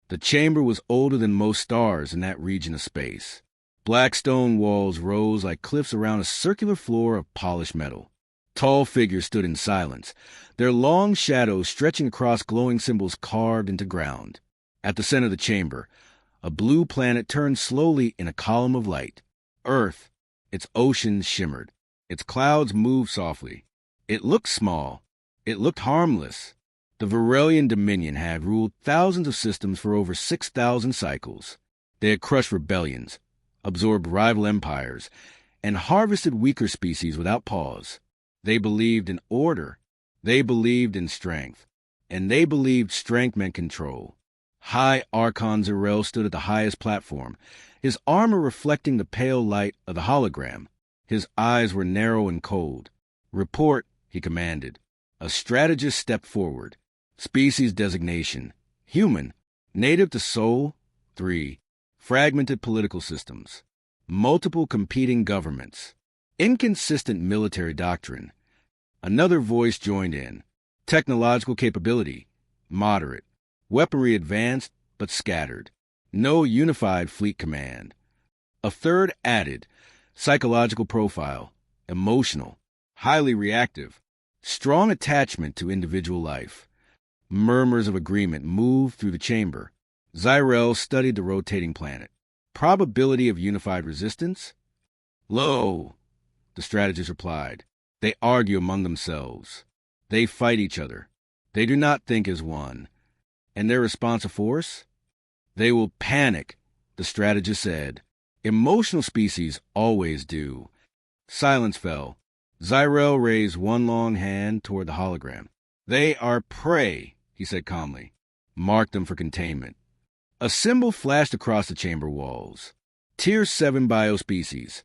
The chamber was older than most stars in that region of space. Black stone walls rose like cliffs around a circular floor of polished metal. Tall figures stood in silence, their long shadows stretching across glowing symbols carved into ground. At the center of the chamber, a blue planet turned slowly in a column of light. Earth, its oceans shimmered. Its clouds moved softly. It looked small. It looked harmless. The Varelian Dominion had ruled thousands of systems for over 6,000 cycles. They had crushed rebellions, absorbed rival empires, and harvested weaker species without pause. They believed in order. They believed in strength. And they believed strength meant control. High Archon Zerel stood at the highest platform, his armor reflecting the pale light of the hologram. His eyes were narrow and cold. "Report," he commanded. A strategist stepped forward. Species designation: human. Native to Sol. 3. Fragmented political systems. Multiple competing governments. Inconsistent military doctrine. Another voice joined in. Technological capability: moderate. Weaponry advanced, but scattered. No unified fleet command. A third added. Psychological profile: emotional. Highly reactive. Strong attachment to individual life. Murmurs of agreement moved through the chamber. Zyrel studied the rotating planet. Probability of unified resistance? Low, the strategist replied. They argue among themselves. They fight each other. They do not think as one. And their responsive force? They will panic, the strategist said. Emotional species always do. Silence fell. Zyrel raised one long hand toward the hologram. They are prey, he said calmly. Mark them for containment. A symbol flashed across the chamber walls. Tier 7 biospecies,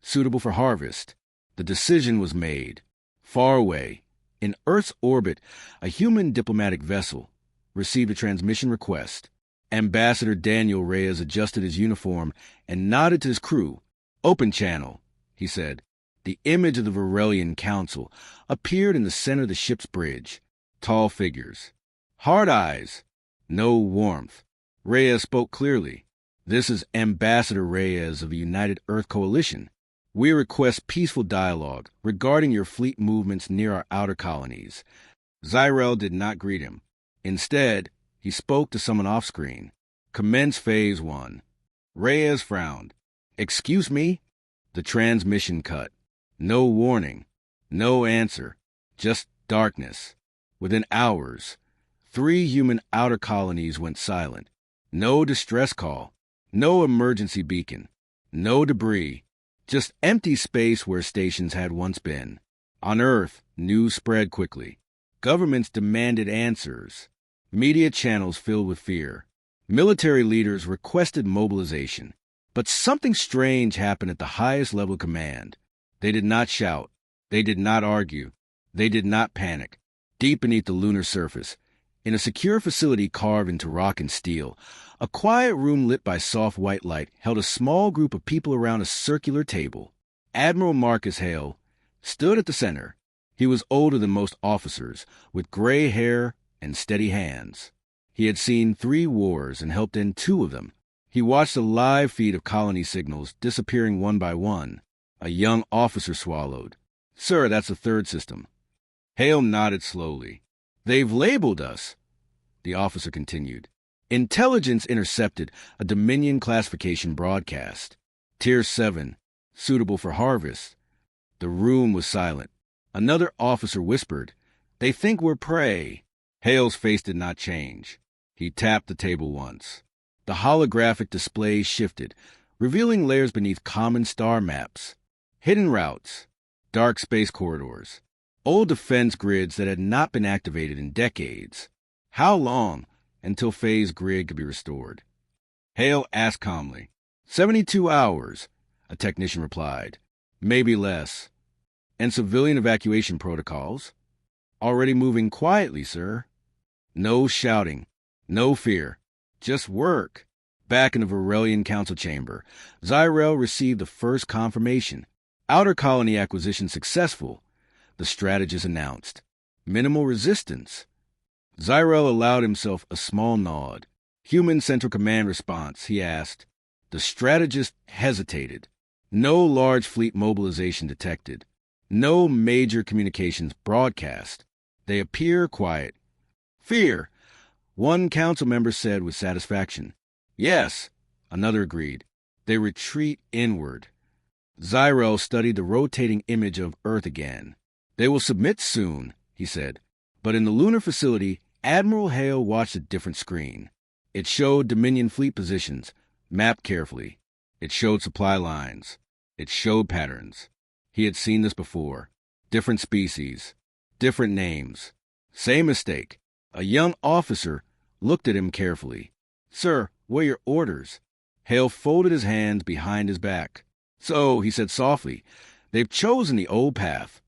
suitable for harvest. The decision was made. Far away, in Earth's orbit, a human diplomatic vessel received a transmission request. Ambassador Daniel Reyes adjusted his uniform and nodded to his crew. Open channel, he said. The image of the Varelian Council appeared in the center of the ship's bridge. Tall figures. Hard eyes. No warmth. Reyes spoke clearly. This is Ambassador Reyes of the United Earth Coalition. We request peaceful dialogue regarding your fleet movements near our outer colonies. Zyrel did not greet him. Instead, he spoke to someone off-screen. Commence Phase 1. Reyes frowned. Excuse me? The transmission cut. No warning. No answer. Just darkness. Within hours, 3 human outer colonies went silent. No distress call. No emergency beacon. No debris. Just empty space where stations had once been. On Earth, news spread quickly. Governments demanded answers. Media channels filled with fear. Military leaders requested mobilization. But something strange happened at the highest level of command. They did not shout. They did not argue. They did not panic. Deep beneath the lunar surface, in a secure facility carved into rock and steel, a quiet room lit by soft white light held a small group of people around a circular table. Admiral Marcus Hale stood at the center. He was older than most officers, with gray hair and steady hands. He had seen 3 wars and helped end 2 of them. He watched a live feed of colony signals disappearing one by one. A young officer swallowed. Sir, that's the 3rd system. Hale nodded slowly. They've labeled us, the officer continued. Intelligence intercepted a Dominion classification broadcast. Tier 7, suitable for harvest. The room was silent. Another officer whispered, They think we're prey. Hale's face did not change. He tapped the table once. The holographic display shifted, revealing layers beneath common star maps. Hidden routes, dark space corridors, old defense grids that had not been activated in decades. How long until Phase grid could be restored? Hale asked calmly. 72 hours, a technician replied. Maybe less. And civilian evacuation protocols? Already moving quietly, sir. No shouting, no fear, just work. Back in the Varelian Council chamber, Zyrel received the first confirmation. Outer colony acquisition successful, the strategist announced. Minimal resistance. Zyrel allowed himself a small nod. Human Central Command response, he asked. The strategist hesitated. No large fleet mobilization detected. No major communications broadcast. They appear quiet. Fear, one council member said with satisfaction. Yes, another agreed. They retreat inward. Zyrel studied the rotating image of Earth again. They will submit soon, he said. But in the lunar facility, Admiral Hale watched a different screen. It showed Dominion fleet positions, mapped carefully. It showed supply lines. It showed patterns. He had seen this before. Different species. Different names. Same mistake. A young officer looked at him carefully. Sir, what are your orders? Hale folded his hands behind his back. So, he said softly, they've chosen the old path.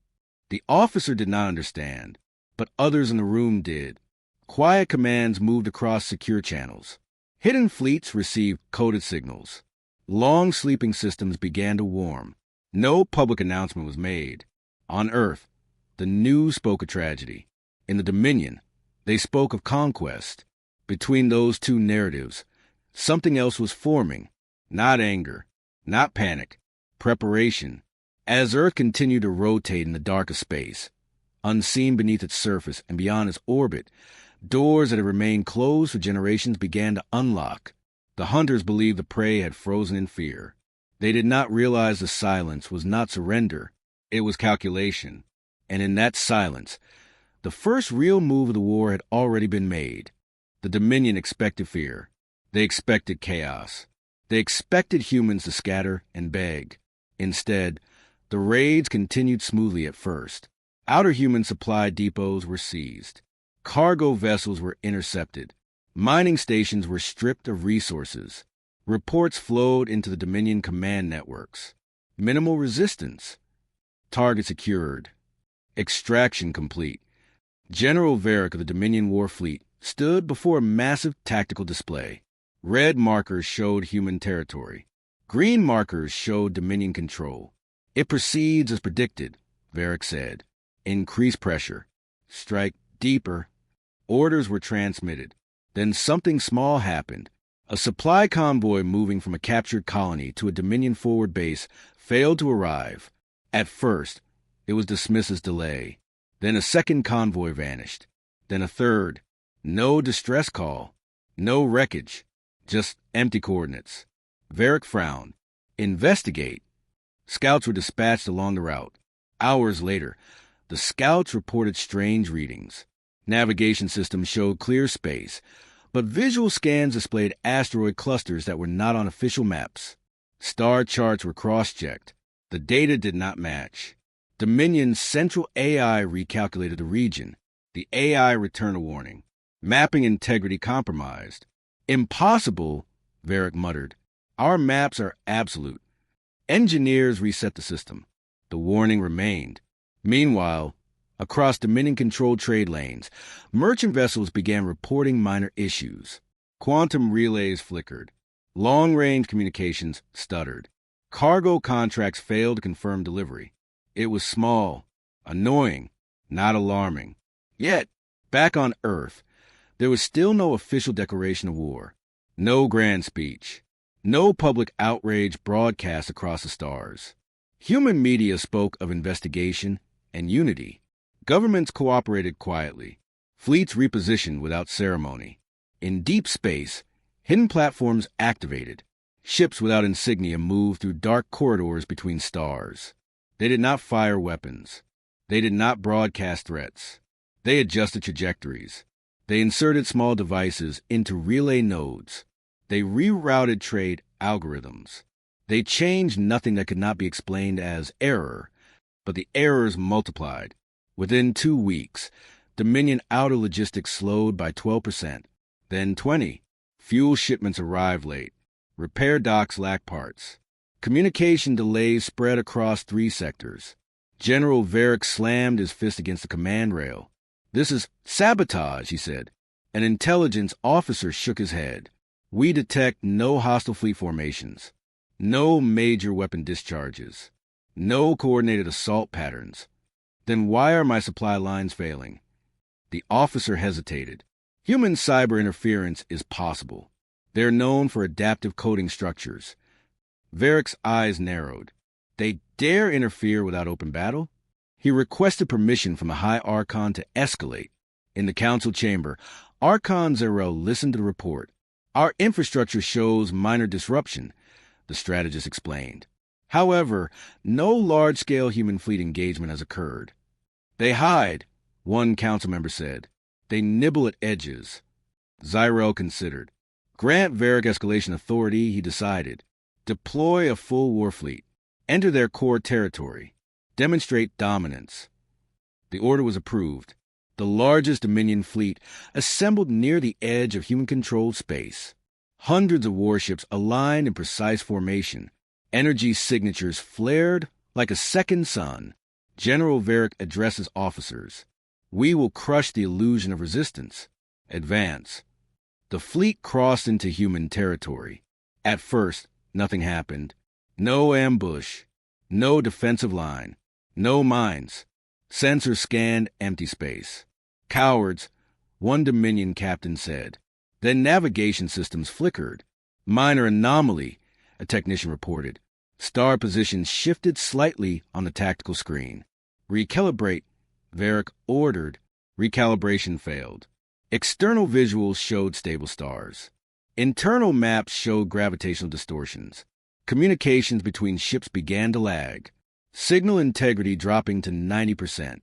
The officer did not understand, but others in the room did. Quiet commands moved across secure channels. Hidden fleets received coded signals. Long sleeping systems began to warm. No public announcement was made. On Earth, the news spoke of tragedy. In the Dominion, they spoke of conquest. Between those two narratives, something else was forming. Not anger, not panic, preparation. As Earth continued to rotate in the dark of space, unseen beneath its surface and beyond its orbit, doors that had remained closed for generations began to unlock. The hunters believed the prey had frozen in fear. They did not realize the silence was not surrender, it was calculation. And in that silence, the first real move of the war had already been made. The Dominion expected fear. They expected chaos. They expected humans to scatter and beg. Instead, the raids continued smoothly at first. Outer human supply depots were seized. Cargo vessels were intercepted. Mining stations were stripped of resources. Reports flowed into the Dominion command networks. Minimal resistance. Target secured. Extraction complete. General Varick of the Dominion War Fleet stood before a massive tactical display. Red markers showed human territory. Green markers showed Dominion control. It proceeds as predicted, Varick said. Increase pressure. Strike deeper. Orders were transmitted. Then something small happened. A supply convoy moving from a captured colony to a Dominion forward base failed to arrive. At first, it was dismissed as delay. Then a second convoy vanished. Then a third. No distress call. No wreckage. Just empty coordinates. Varick frowned. Investigate. Scouts were dispatched along the route. Hours later, the scouts reported strange readings. Navigation systems showed clear space, but visual scans displayed asteroid clusters that were not on official maps. Star charts were cross-checked. The data did not match. Dominion's central AI recalculated the region. The AI returned a warning. Mapping integrity compromised. Impossible, Varick muttered. Our maps are absolute. Engineers reset the system. The warning remained. Meanwhile, across Dominion-controlled trade lanes, merchant vessels began reporting minor issues. Quantum relays flickered. Long-range communications stuttered. Cargo contracts failed to confirm delivery. It was small, annoying, not alarming. Yet, back on Earth, there was still no official declaration of war. No grand speech. No public outrage broadcast across the stars. Human media spoke of investigation and unity. Governments cooperated quietly. Fleets repositioned without ceremony. In deep space, hidden platforms activated. Ships without insignia moved through dark corridors between stars. They did not fire weapons. They did not broadcast threats. They adjusted trajectories. They inserted small devices into relay nodes. They rerouted trade algorithms. They changed nothing that could not be explained as error, but the errors multiplied. Within 2 weeks, Dominion outer logistics slowed by 12%, then 20%. Fuel shipments arrived late. Repair docks lacked parts. Communication delays spread across 3 sectors. General Varick slammed his fist against the command rail. This is sabotage, he said. An intelligence officer shook his head. We detect no hostile fleet formations, no major weapon discharges, no coordinated assault patterns. Then why are my supply lines failing? The officer hesitated. Human cyber interference is possible. They're known for adaptive coding structures. Varick's eyes narrowed. They dare interfere without open battle? He requested permission from the High Archon to escalate. In the council chamber, Archon Zerel listened to the report. Our infrastructure shows minor disruption, the strategist explained. However, no large-scale human fleet engagement has occurred. They hide, one council member said. They nibble at edges. Zyrel considered. Grant Varick escalation authority, he decided. Deploy a full war fleet. Enter their core territory. Demonstrate dominance. The order was approved. The largest Dominion fleet assembled near the edge of human-controlled space. Hundreds of warships aligned in precise formation. Energy signatures flared like a second sun. General Varick addresses officers. We will crush the illusion of resistance. Advance. The fleet crossed into human territory. At first, nothing happened. No ambush. No defensive line. No mines. Sensors scanned empty space. Cowards, one Dominion captain said. Then navigation systems flickered. Minor anomaly, a technician reported. Star positions shifted slightly on the tactical screen. Recalibrate, Varick ordered. Recalibration failed. External visuals showed stable stars. Internal maps showed gravitational distortions. Communications between ships began to lag. Signal integrity dropping to 90%,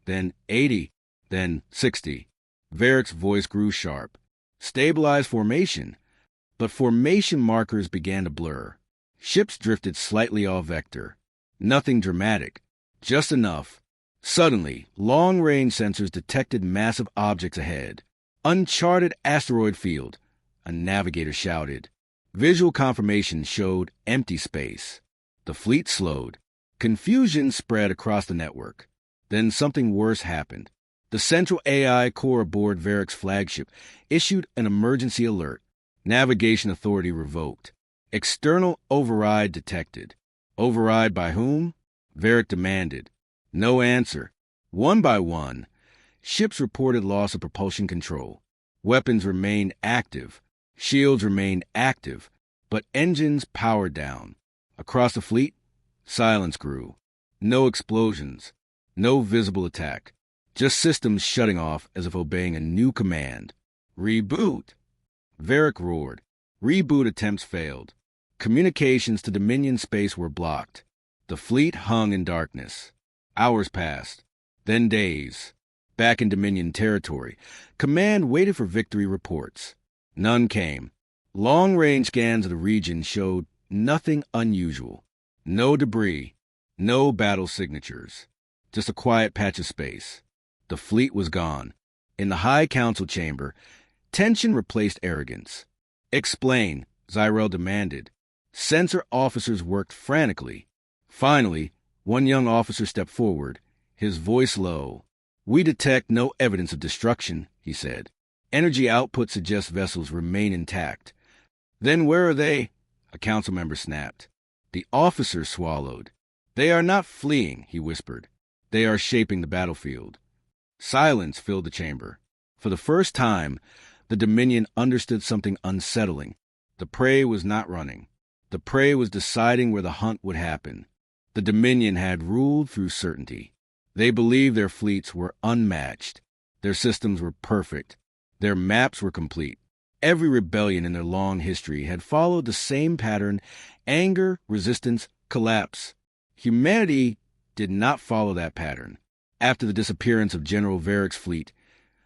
then 80, then 60. Varick's voice grew sharp. Stabilize formation, but formation markers began to blur. Ships drifted slightly off vector. Nothing dramatic, just enough. Suddenly, long-range sensors detected massive objects ahead. Uncharted asteroid field, a navigator shouted. Visual confirmation showed empty space. The fleet slowed. Confusion spread across the network. Then something worse happened. The central AI core aboard Varick's flagship issued an emergency alert. Navigation authority revoked. External override detected. Override by whom? Varick demanded. No answer. One by one, ships reported loss of propulsion control. Weapons remained active. Shields remained active, but engines powered down. Across the fleet, silence grew. No explosions. No visible attack. Just systems shutting off as if obeying a new command. Reboot! Varick roared. Reboot attempts failed. Communications to Dominion space were blocked. The fleet hung in darkness. Hours passed. Then days. Back in Dominion territory, Command waited for victory reports. None came. Long-range scans of the region showed nothing unusual. No debris. No battle signatures. Just a quiet patch of space. The fleet was gone. In the High Council chamber, tension replaced arrogance. Explain, Zyrel demanded. Sensor officers worked frantically. Finally, one young officer stepped forward, his voice low. We detect no evidence of destruction, he said. Energy output suggests vessels remain intact. Then where are they? A council member snapped. The officer swallowed. They are not fleeing, he whispered. They are shaping the battlefield. Silence filled the chamber. For the first time, the Dominion understood something unsettling. The prey was not running. The prey was deciding where the hunt would happen. The Dominion had ruled through certainty. They believed their fleets were unmatched. Their systems were perfect. Their maps were complete. Every rebellion in their long history had followed the same pattern: anger, resistance, collapse. Humanity did not follow that pattern. After the disappearance of General Varick's fleet,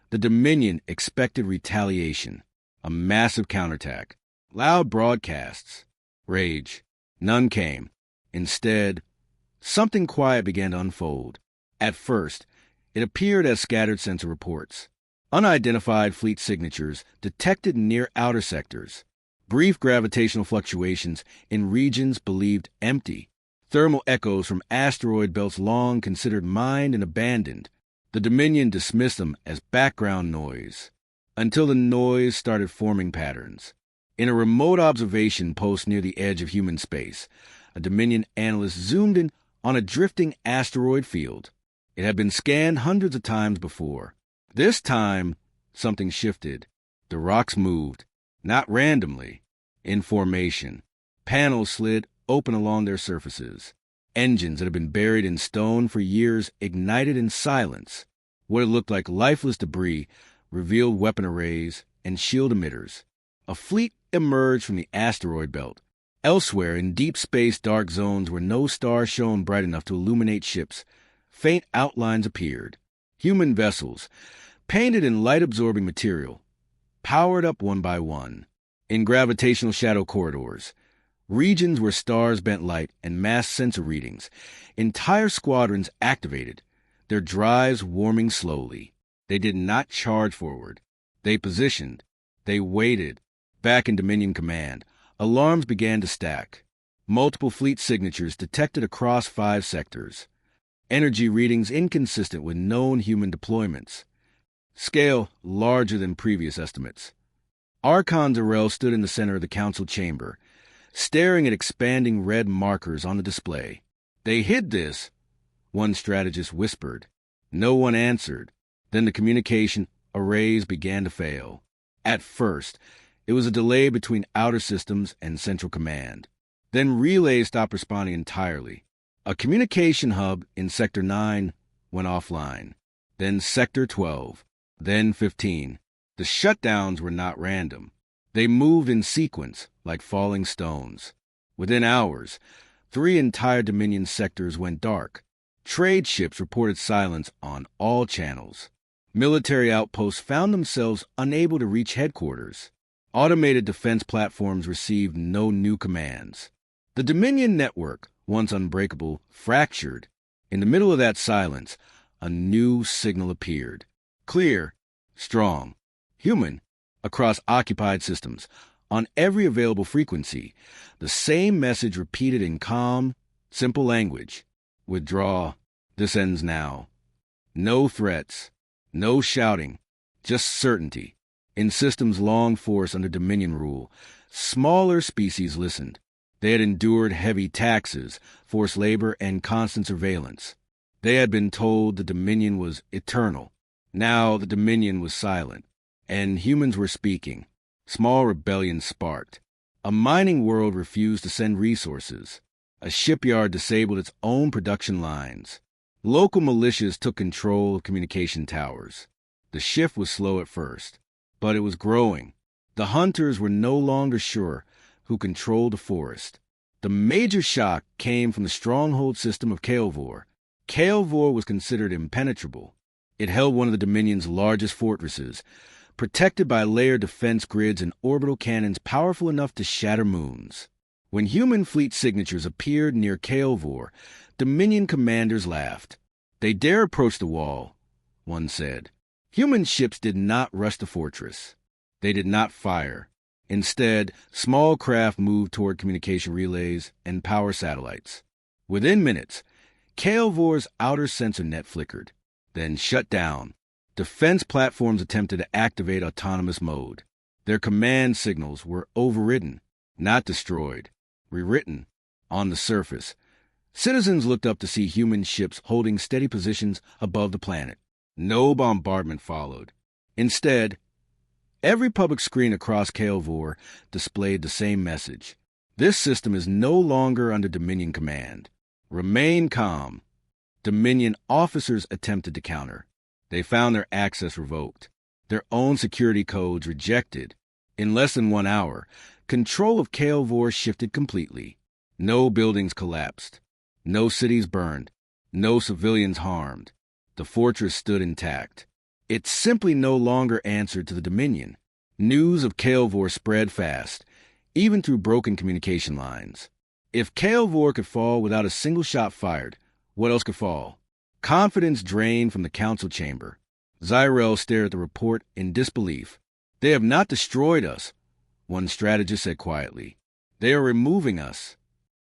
the Dominion expected retaliation, a massive counterattack, loud broadcasts, rage. None came. Instead, something quiet began to unfold. At first, it appeared as scattered sensor reports. Unidentified fleet signatures detected near outer sectors. Brief gravitational fluctuations in regions believed empty. Thermal echoes from asteroid belts long considered mined and abandoned. The Dominion dismissed them as background noise, until the noise started forming patterns. In a remote observation post near the edge of human space, a Dominion analyst zoomed in on a drifting asteroid field. It had been scanned hundreds of times before. This time, something shifted. The rocks moved, not randomly, in formation. Panels slid open along their surfaces. Engines that had been buried in stone for years ignited in silence. What looked like lifeless debris revealed weapon arrays and shield emitters. A fleet emerged from the asteroid belt. Elsewhere, in deep space dark zones where no star shone bright enough to illuminate ships, faint outlines appeared. Human vessels, painted in light-absorbing material, powered up one by one. In gravitational shadow corridors, regions where stars bent light and mass sensor readings, entire squadrons activated, their drives warming slowly. They did not charge forward. They positioned. They waited. Back in Dominion Command, alarms began to stack. Multiple fleet signatures detected across 5 sectors. Energy readings inconsistent with known human deployments. Scale larger than previous estimates. Archon Zarel stood in the center of the council chamber, staring at expanding red markers on the display. "They hid this," one strategist whispered. No one answered. Then the communication arrays began to fail. At first, it was a delay between outer systems and central command. Then relays stopped responding entirely. A communication hub in Sector 9 went offline. Then Sector 12. Then 15. The shutdowns were not random. They moved in sequence, like falling stones. Within hours, 3 entire Dominion sectors went dark. Trade ships reported silence on all channels. Military outposts found themselves unable to reach headquarters. Automated defense platforms received no new commands. The Dominion network, once unbreakable, fractured. In the middle of that silence, a new signal appeared. Clear, strong, human, across occupied systems, on every available frequency. The same message repeated in calm, simple language. "Withdraw. This ends now." No threats, no shouting, just certainty. In systems long forced under Dominion rule, smaller species listened. They had endured heavy taxes, forced labor, and constant surveillance. They had been told the Dominion was eternal. Now the Dominion was silent, and humans were speaking. Small rebellions sparked. A mining world refused to send resources. A shipyard disabled its own production lines. Local militias took control of communication towers. The shift was slow at first, but it was growing. The hunters were no longer sure who controlled the forest. The major shock came from the stronghold system of Kael'vor. Kael'vor was considered impenetrable. It held one of the Dominion's largest fortresses, protected by layered defense grids and orbital cannons powerful enough to shatter moons. When human fleet signatures appeared near Kael'vor, Dominion commanders laughed. "They dare approach the wall," one said. Human ships did not rush the fortress. They did not fire. Instead, small craft moved toward communication relays and power satellites. Within minutes, Kael'vor's outer sensor net flickered, then shut down. Defense platforms attempted to activate autonomous mode. Their command signals were overridden, not destroyed, rewritten on the surface. Citizens looked up to see human ships holding steady positions above the planet. No bombardment followed. Instead, every public screen across Kael'vor displayed the same message. This system is no longer under Dominion command. Remain calm. Dominion officers attempted to counter. They found their access revoked, their own security codes rejected. In less than 1 hour, control of Kael'vor shifted completely. No buildings collapsed. No cities burned. No civilians harmed. The fortress stood intact. It simply no longer answered to the Dominion. News of Kael'vor spread fast, even through broken communication lines. If Kael'vor could fall without a single shot fired, what else could fall? Confidence drained from the council chamber. Zyrel stared at the report in disbelief. "They have not destroyed us," one strategist said quietly. "They are removing us."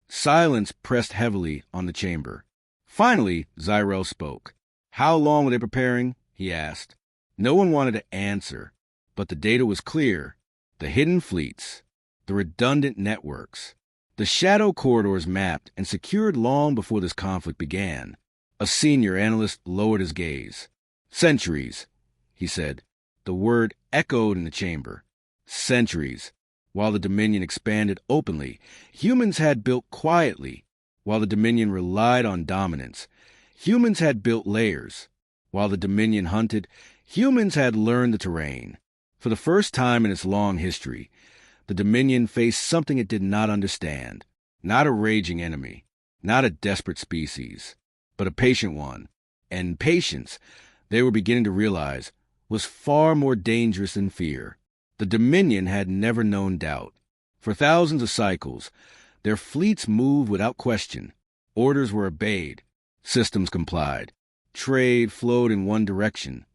Silence pressed heavily on the chamber. Finally, Zyrel spoke. "How long were they preparing?" he asked. No one wanted to answer, but the data was clear. The hidden fleets, the redundant networks, the shadow corridors mapped and secured long before this conflict began. A senior analyst lowered his gaze. "Centuries," he said. The word echoed in the chamber. Centuries. While the Dominion expanded openly, humans had built quietly. While the Dominion relied on dominance, humans had built layers. While the Dominion hunted, humans had learned the terrain. For the first time in its long history, the Dominion faced something it did not understand. Not a raging enemy, not a desperate species, but a patient one. And patience, they were beginning to realize, was far more dangerous than fear. The Dominion had never known doubt. For thousands of cycles, their fleets moved without question. Orders were obeyed. Systems complied. Trade flowed in one direction,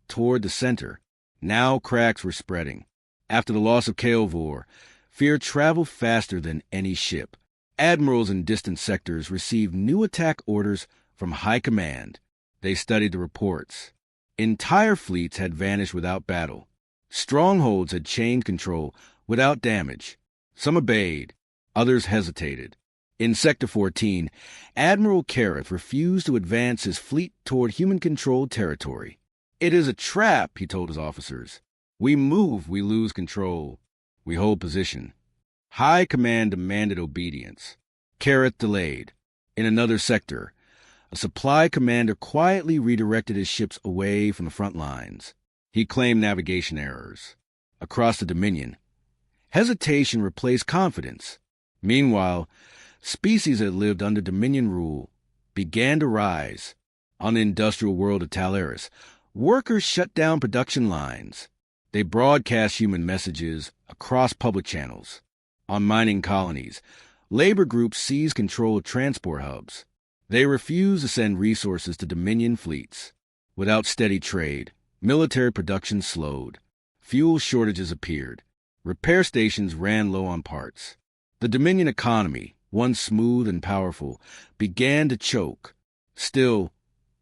toward the center. Now cracks were spreading. After the loss of Kael'vor, fear traveled faster than any ship. Admirals in distant sectors received new attack orders from high command. They studied the reports. Entire fleets had vanished without battle. Strongholds had chained control without damage. Some obeyed, others hesitated. In Sector 14, Admiral Kareth refused to advance his fleet toward human-controlled territory. "It is a trap," he told his officers. "We move, we lose control. We hold position." High command demanded obedience. Kareth delayed. In another sector, a supply commander quietly redirected his ships away from the front lines. He claimed navigation errors. Across the Dominion, hesitation replaced confidence. Meanwhile, species that lived under Dominion rule began to rise. On the industrial world of Talaris, workers shut down production lines. They broadcast human messages across public channels. On mining colonies, labor groups seized control of transport hubs. They refused to send resources to Dominion fleets. Without steady trade, military production slowed. Fuel shortages appeared. Repair stations ran low on parts. The Dominion economy, once smooth and powerful, began to choke. Still,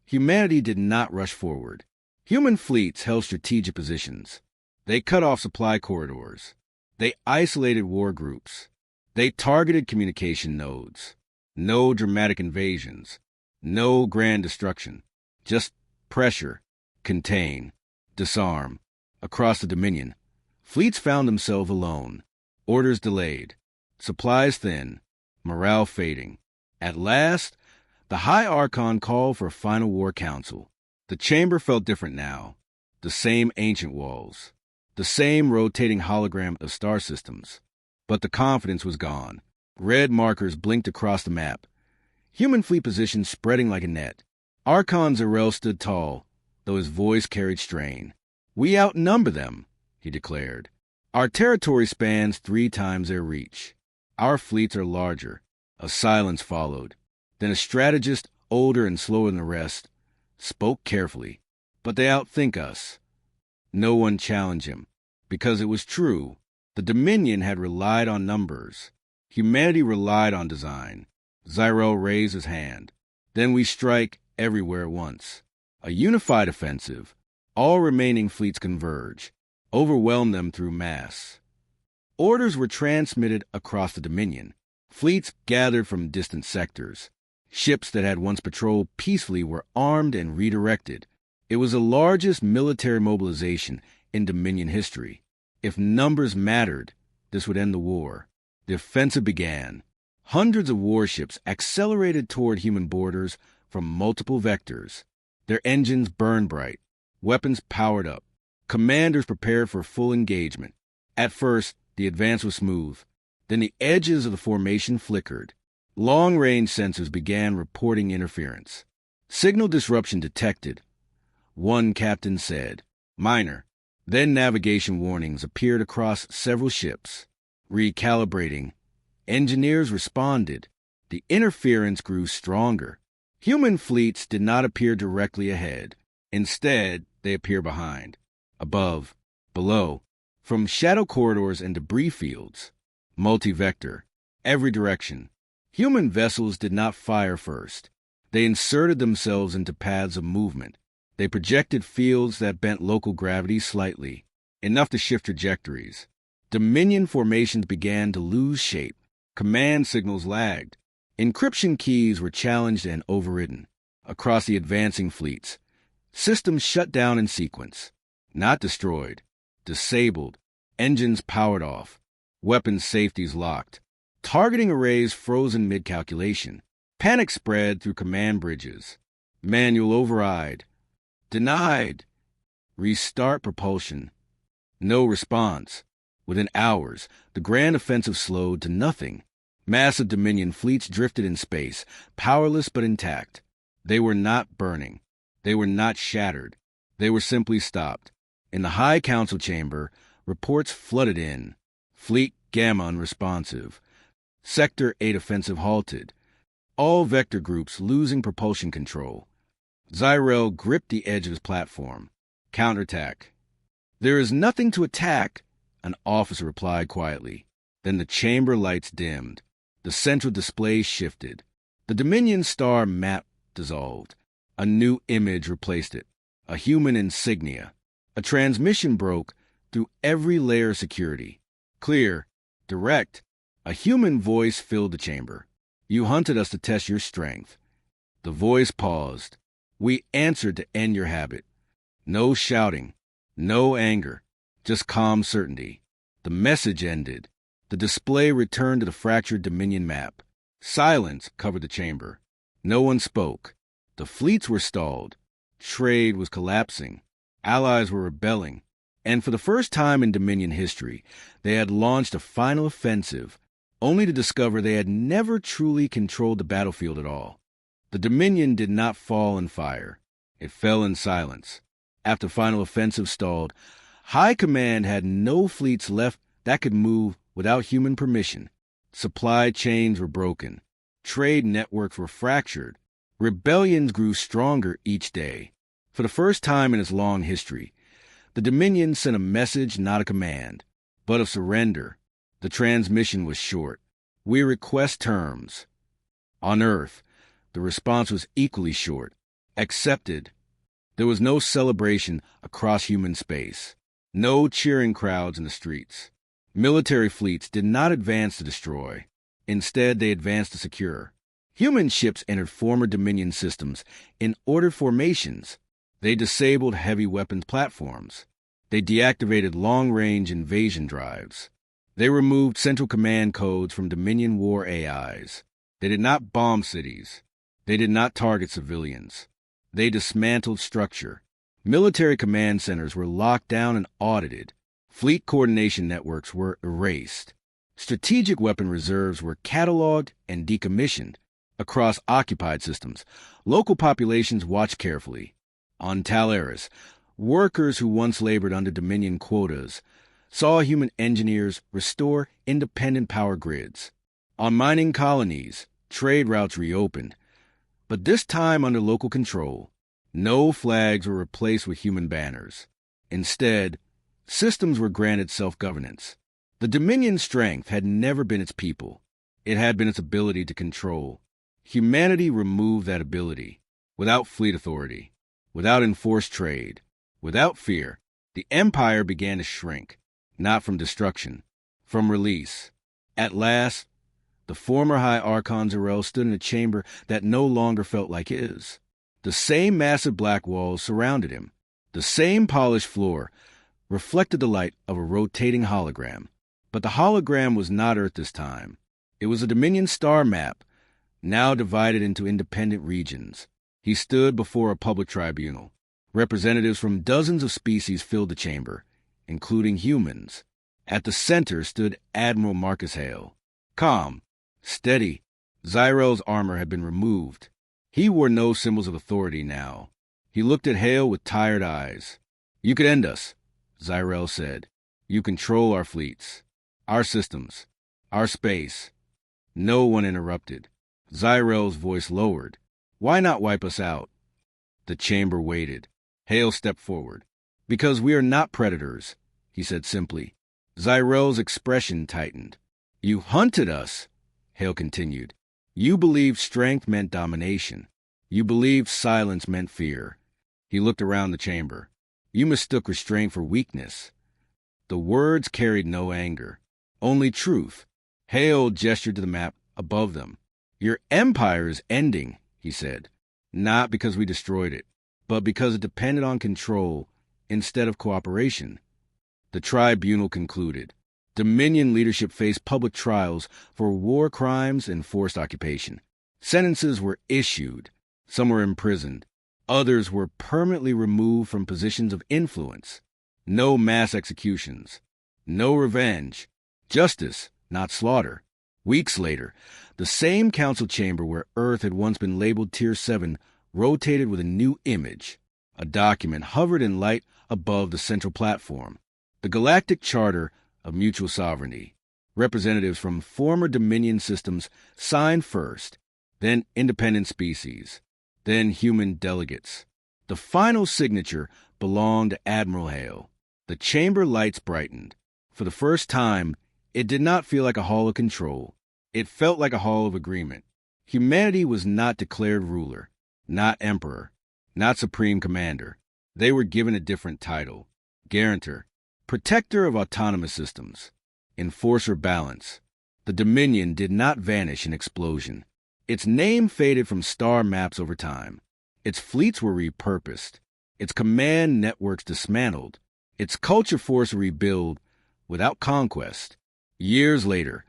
humanity did not rush forward. Human fleets held strategic positions. They cut off supply corridors. They isolated war groups. They targeted communication nodes. No dramatic invasions. No grand destruction. Just pressure. Contain. Disarm. Across the Dominion, fleets found themselves alone. Orders delayed. Supplies thin. Morale fading. At last, the High Archon called for a final war council. The chamber felt different now. The same ancient walls. The same rotating hologram of star systems. But the confidence was gone. Red markers blinked across the map. Human fleet positions spreading like a net. Archon Zarel stood tall, though his voice carried strain. "We outnumber them," he declared. "Our territory spans 3 times their reach. Our fleets are larger." A silence followed. Then a strategist, older and slower than the rest, spoke carefully. "But they outthink us." No one challenged him, because it was true. The Dominion had relied on numbers. Humanity relied on design. Zyrel raised his hand. "Then we strike everywhere at once. A unified offensive. All remaining fleets converge. Overwhelm them through mass." Orders were transmitted across the Dominion. Fleets gathered from distant sectors. Ships that had once patrolled peacefully were armed and redirected. It was the largest military mobilization in Dominion history. If numbers mattered, this would end the war. The offensive began. Hundreds of warships accelerated toward human borders from multiple vectors. Their engines burned bright. Weapons powered up. Commanders prepared for full engagement. At first, the advance was smooth. Then the edges of the formation flickered. Long-range sensors began reporting interference. Signal disruption detected. One captain said, "Minor." Then navigation warnings appeared across several ships. Recalibrating. Engineers responded. The interference grew stronger. Human fleets did not appear directly ahead. Instead, they appear behind, above, below, from shadow corridors and debris fields. Multi-vector, every direction. Human vessels did not fire first. They inserted themselves into paths of movement. They projected fields that bent local gravity slightly, enough to shift trajectories. Dominion formations began to lose shape. Command signals lagged. Encryption keys were challenged and overridden. Across the advancing fleets, systems shut down in sequence. Not destroyed. Disabled. Engines powered off. Weapons safeties locked. Targeting arrays frozen mid-calculation. Panic spread through command bridges. Manual override. Denied. Restart propulsion. No response. Within hours, the grand offensive slowed to nothing. Massive Dominion fleets drifted in space, powerless but intact. They were not burning. They were not shattered. They were simply stopped. In the High Council chamber, reports flooded in. Fleet Gamma unresponsive. Sector 8 offensive halted. All vector groups losing propulsion control. Zyrel gripped the edge of his platform. Counterattack. There is nothing to attack, an officer replied quietly. Then the chamber lights dimmed. The central display shifted. The Dominion star map dissolved. A new image replaced it. A human insignia. A transmission broke through every layer of security. Clear, direct. A human voice filled the chamber. You hunted us to test your strength. The voice paused. We answered to end your habit. No shouting. No anger. Just calm certainty. The message ended. The display returned to the fractured Dominion map. Silence covered the chamber. No one spoke. The fleets were stalled. Trade was collapsing. Allies were rebelling. And for the first time in Dominion history, they had launched a final offensive, only to discover they had never truly controlled the battlefield at all. The Dominion did not fall in fire. It fell in silence. After final offensive stalled, High Command had no fleets left that could move without human permission. Supply chains were broken. Trade networks were fractured. Rebellions grew stronger each day. For the first time in its long history, the Dominion sent a message, not a command, but of surrender. The transmission was short. We request terms. On Earth, the response was equally short. Accepted. There was no celebration across human space. No cheering crowds in the streets. Military fleets did not advance to destroy. Instead, they advanced to secure. Human ships entered former Dominion systems in ordered formations. They disabled heavy weapons platforms. They deactivated long-range invasion drives. They removed Central Command codes from Dominion war AIs. They did not bomb cities. They did not target civilians. They dismantled structure. Military command centers were locked down and audited. Fleet coordination networks were erased. Strategic weapon reserves were cataloged and decommissioned. Across occupied systems, local populations watched carefully. On Talaris, workers who once labored under Dominion quotas saw human engineers restore independent power grids. On mining colonies, trade routes reopened, but this time under local control. No flags were replaced with human banners. Instead, systems were granted self-governance. The Dominion's strength had never been its people. It had been its ability to control. Humanity removed that ability. Without fleet authority, without enforced trade, without fear, the Empire began to shrink, not from destruction, from release. At last, the former High Archon Zyrel stood in a chamber that no longer felt like his. The same massive black walls surrounded him. The same polished floor reflected the light of a rotating hologram. But the hologram was not Earth this time. It was a Dominion star map, now divided into independent regions. He stood before a public tribunal. Representatives from dozens of species filled the chamber, including humans. At the center stood Admiral Marcus Hale. Calm, steady, Zyrel's armor had been removed. He wore no symbols of authority now. He looked at Hale with tired eyes. You could end us, Zyrel said. You control our fleets, our systems, our space. No one interrupted. Zyrel's voice lowered. Why not wipe us out? The chamber waited. Hale stepped forward. Because we are not predators, he said simply. Zyrel's expression tightened. You hunted us, Hale continued. You believed strength meant domination. You believed silence meant fear. He looked around the chamber. You mistook restraint for weakness. The words carried no anger, only truth. Hale gestured to the map above them. Your empire is ending, he said. Not because we destroyed it, but because it depended on control instead of cooperation. The tribunal concluded. Dominion leadership faced public trials for war crimes and forced occupation. Sentences were issued. Some were imprisoned. Others were permanently removed from positions of influence. No mass executions. No revenge. Justice, not slaughter. Weeks later, the same council chamber where Earth had once been labeled Tier 7 rotated with a new image. A document hovered in light above the central platform. The Galactic Charter of Mutual Sovereignty. Representatives from former Dominion systems signed first, then independent species, then human delegates. The final signature belonged to Admiral Hale. The chamber lights brightened. For the first time, it did not feel like a hall of control. It felt like a hall of agreement. Humanity was not declared ruler, not emperor, not supreme commander. They were given a different title. Guarantor, protector of autonomous systems, enforcer balance. The Dominion did not vanish in explosion. Its name faded from star maps over time. Its fleets were repurposed. Its command networks dismantled. Its culture force rebuilt without conquest. Years later,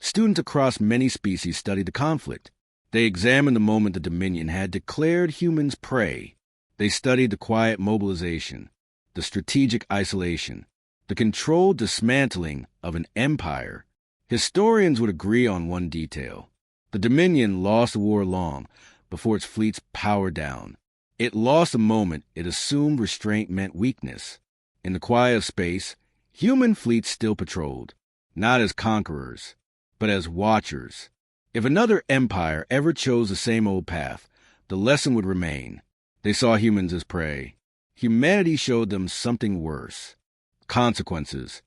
students across many species studied the conflict. They examined the moment the Dominion had declared humans prey. They studied the quiet mobilization, the strategic isolation, the controlled dismantling of an empire. Historians would agree on one detail. The Dominion lost the war long before its fleets powered down. It lost the moment it assumed restraint meant weakness. In the quiet of space, human fleets still patrolled, not as conquerors, but as watchers. If another empire ever chose the same old path, the lesson would remain. They saw humans as prey. Humanity showed them something worse. Consequences,